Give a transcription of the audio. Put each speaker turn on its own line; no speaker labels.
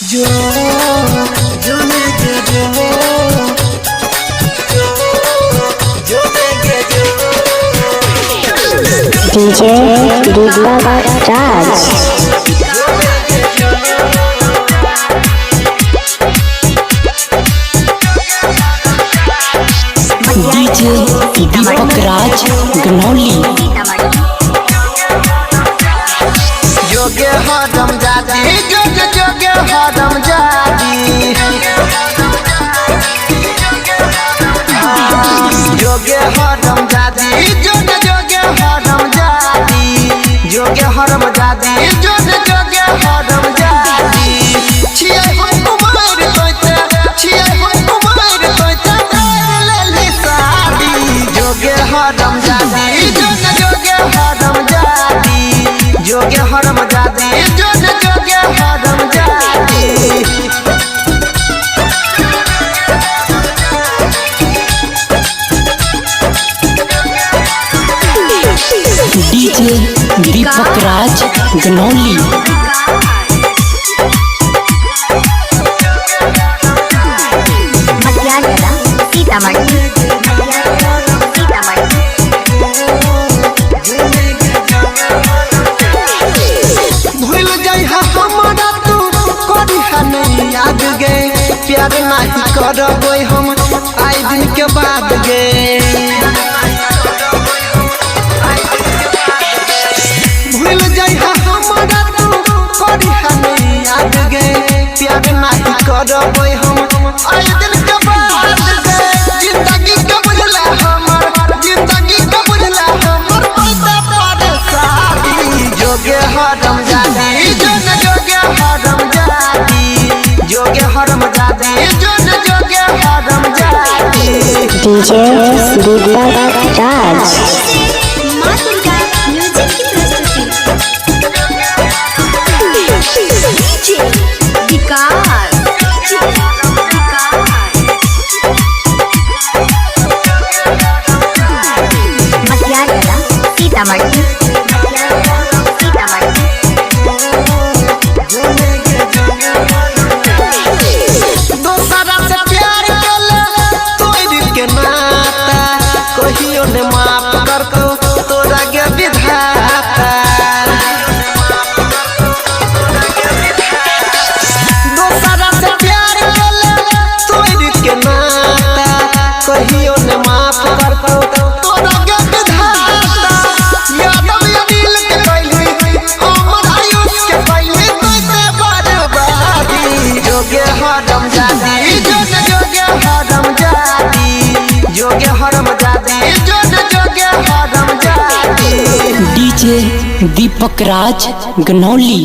जो जो लेके
डीजे राज
डीजे दीपक राज गनौली
जोगे हरम जादी जोगे हरम जादी जोगे हरम जादी जोगे हरम जादी जोगे हरम जादी जोगे हरम जादी छिए हम कुमार तोते छिए हम कुमार तोते कर ले शादी जोगे हरम जादी जोगे हरम जादी जोगे हरम जादी जोगे हरम जादी
डीजे दीपक राज गनौली
भूल जाई हमारा तू करी नहीं याद गे प्यार नहीं करबे हम आई दिन के बाद गे भूल जाई हमारा तू करी नहीं याद गे प्यार नहीं करबे हम आई दिन के बाद गे जिंदगी के बुझला हमर जिंदगी के बुझला हमर पैसा पर शादी जोगे हरम जादी जोगे हरम जादी जोगे हरम जादी जोगे हरम जादी
डीजे राज
दोसरा से प्यार केले तोड़ के नाता कहियो ने माफ कर को तोरा के विधाता दोसरा से प्यार केले तोड़ के नाता कहियो ने माफ कर को तोरा के विधाता यादव अनिल के पहले अमर आयुष के पहले तोते बर्बादी जोगे हरम जादी जोगे हरम जादी जोगे हरम जादी जोगे हरम जादी
डीजे दीपक राज गनौली